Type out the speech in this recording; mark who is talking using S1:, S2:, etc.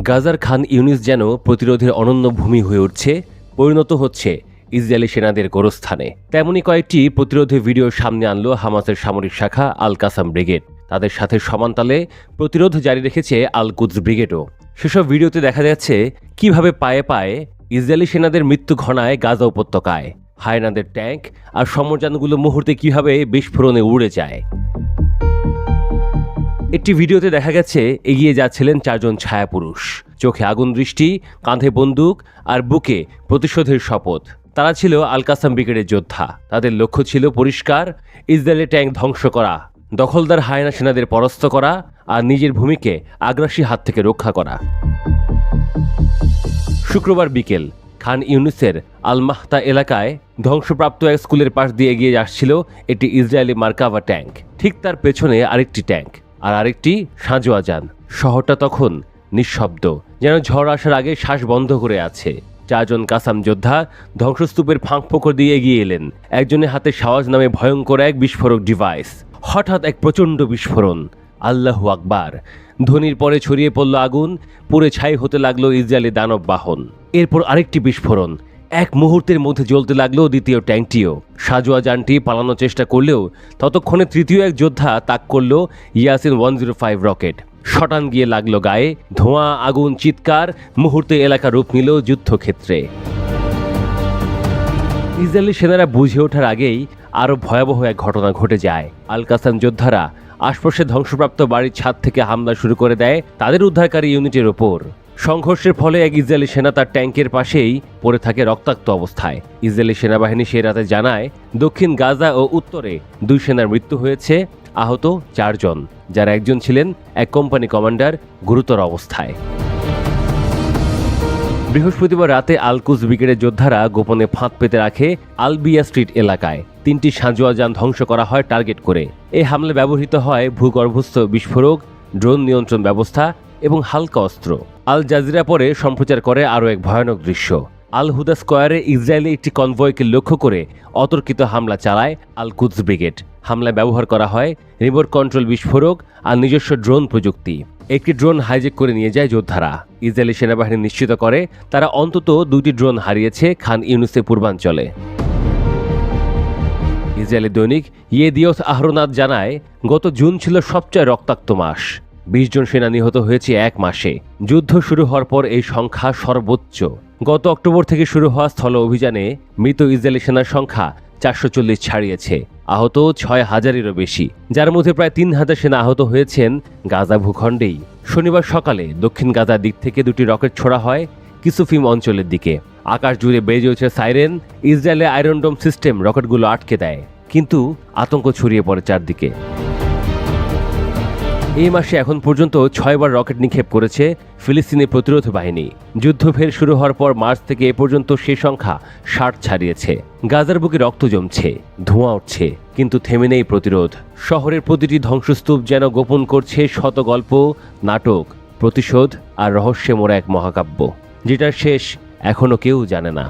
S1: গাজার খান ইউনিস যেন প্রতিরোধের অনন্য ভূমি হয়ে উঠছে, পরিণত হচ্ছে ইসরায়েলি সেনাদের গোরস্থানে। তেমনি কয়েকটি প্রতিরোধের ভিডিও সামনে আনলো হামাসের সামরিক শাখা আল কাসাম ব্রিগেড। তাদের সাথে সমানতালে প্রতিরোধ জারি রেখেছে আল কুদস ব্রিগেডও। সেসব ভিডিওতে দেখা যাচ্ছে কিভাবে পায়ে পায়ে ইসরায়েলি সেনাদের মৃত্যু ঘনায় গাজা উপত্যকায়। হায়নাদের ট্যাঙ্ক আর সমরযানগুলো মুহূর্তে কিভাবে বিস্ফোরণে উড়ে যায়। একটি ভিডিওতে দেখা গেছে এগিয়ে যাচ্ছিলেন 4 জন ছায়াপুরুষ, চোখে আগুন দৃষ্টি, কাঁধে বন্দুক আর বুকে প্রতিশোধের শপথ। তারা ছিল আল কাসাম ব্রিগেডের যোদ্ধা। তাদের লক্ষ্য ছিল পরিষ্কার, ইসরায়েলের ট্যাঙ্ক ধ্বংস করা, দখলদার হায়না সেনাদের পরাস্ত করা আর নিজের ভূমিকে আগ্রাসী হাত থেকে রক্ষা করা। শুক্রবার বিকেল খান ইউনিসের আল মাহতা এলাকায় ধ্বংসপ্রাপ্ত এক স্কুলের পাশ দিয়ে এগিয়ে আসছিল একটি ইসরায়েলি মার্কাভা ট্যাঙ্ক। ঠিক তার পেছনে আরেকটি ট্যাঙ্ক আর আরেকটি সাঁজোয়া যান। শহরটা তখন নিঃশব্দ, যেন ঝড় আসার আগে শ্বাস বন্ধ করে আছে। 4 জন কাসাম যোদ্ধা ধ্বংসস্তূপের ফাঁক ফোকর দিয়ে এগিয়ে এলেন। একজনের হাতে শাওয়াজ নামে ভয়ঙ্কর এক বিস্ফোরক ডিভাইস। হঠাৎ এক প্রচণ্ড বিস্ফোরণ, আল্লাহু আকবার ধ্বনির পরে ছড়িয়ে পড়ল আগুন, পুড়ে ছাই হতে লাগলো ইসরায়েলি দানব বাহন। এরপর আরেকটি বিস্ফোরণ, এক মুহূর্তের মধ্যে জ্বলতে লাগলো দ্বিতীয় ট্যাঙ্কটিও। সাজোয়া যানটি পালানোর চেষ্টা করলেও ততক্ষণে তৃতীয় এক যোদ্ধা তাক করল ইয়াসিন 105 রকেট। শটান গিয়ে লাগলো গায়ে, ধোঁয়া, আগুন, চিৎকার, মুহূর্তে এলাকা রূপ নিল যুদ্ধক্ষেত্রে। ইসরায়েলি সেনারা বুঝে ওঠার আগেই আরও ভয়াবহ এক ঘটনা ঘটে যায়। আল কাসাম যোদ্ধারা আশপাশে ধ্বংসপ্রাপ্ত বাড়ির ছাদ থেকে হামলা শুরু করে দেয় তাদের উদ্ধারকারী ইউনিটের ওপর। সংঘর্ষের ফলে এক ইসরায়েলি সেনা তার ট্যাঙ্কের পাশেই পড়ে থাকে রক্তাক্ত অবস্থায়। ইসরায়েলি সেনাবাহিনী সে রাতে জানায় দক্ষিণ গাজা ও উত্তরে 2 সেনার মৃত্যু হয়েছে, আহত 4 জন, যার একজন ছিলেন এক কোম্পানি কমান্ডার, গুরুতর অবস্থায়। বৃহস্পতিবার রাতে আল কুদস ব্রিগেডের যোদ্ধারা গোপনে ফাঁদ পেতে রাখে আলবিয়া স্ট্রিট এলাকায়। 3টি সাঁজোয়া যান ধ্বংস করা হয় টার্গেট করে। এই হামলায় ব্যবহৃত হয় ভূগর্ভস্থ বিস্ফোরক, ড্রোন নিয়ন্ত্রণ ব্যবস্থা এবং হালকা অস্ত্র। আল জাজিরা পরে সম্প্রচার করে আরও এক ভয়ানক দৃশ্য। আল হুদা স্কোয়ারে ইসরায়েলি একটি কনভয়কে লক্ষ্য করে অতর্কিত হামলা চালায় আল কুদস ব্রিগেড। হামলায় ব্যবহার করা হয় রিমোট কন্ট্রোল বিস্ফোরক আর নিজস্ব ড্রোন প্রযুক্তি। একটি ড্রোন হাইজ্যাক করে নিয়ে যায় যোদ্ধারা। ইসরায়েলি সেনাবাহিনী নিশ্চিত করে তারা অন্তত 2টি ড্রোন হারিয়েছে খান ইউনিসের পূর্বাঞ্চলে। ইসরায়েলি দৈনিক ইয়েদিওথ আহরোনাত জানায়, গত জুন ছিল সবচেয়ে রক্তাক্ত মাস। 20 জন সেনা নিহত হয়েছে 1 মাসে। যুদ্ধ শুরু হওয়ার পর এই সংখ্যা সর্বোচ্চ। গত অক্টোবর থেকে শুরু হওয়া স্থল অভিযানে মৃত ইসরায়েলি সেনার সংখ্যা 440 ছাড়িয়েছে, আহত 6000-এরও বেশি, যার মধ্যে প্রায় 3000 সেনা আহত হয়েছেন গাজা ভূখণ্ডেই। শনিবার সকালে দক্ষিণ গাজার দিক থেকে 2টি রকেট ছোড়া হয় কিসুফিম অঞ্চলের দিকে। আকাশ জুড়ে বেজে ওঠে সাইরেন। ইসরায়েলের আয়রন ডোম সিস্টেম রকেটগুলো আটকে দেয়, কিন্তু আতঙ্ক ছড়িয়ে পড়ে চারদিকে। এই মাসে এখন পর্যন্ত 6 বার রকেট নিক্ষেপ করেছে ফিলিস্তিনি প্রতিরোধ বাহিনী। যুদ্ধ ফের শুরু হওয়ার পর মার্চ থেকে এ পর্যন্ত সে সংখ্যা 60 ছাড়িয়েছে। গাজার বুকে রক্ত জমছে, ধোঁয়া উঠছে, কিন্তু থেমে নেই প্রতিরোধ। শহরের প্রতিটি ধ্বংসস্তূপ যেন গোপন করছে শত গল্প, নাটক, প্রতিশোধ আর রহস্যে মোড়া এক মহাকাব্য, যেটার শেষ এখনো কেউ জানে না।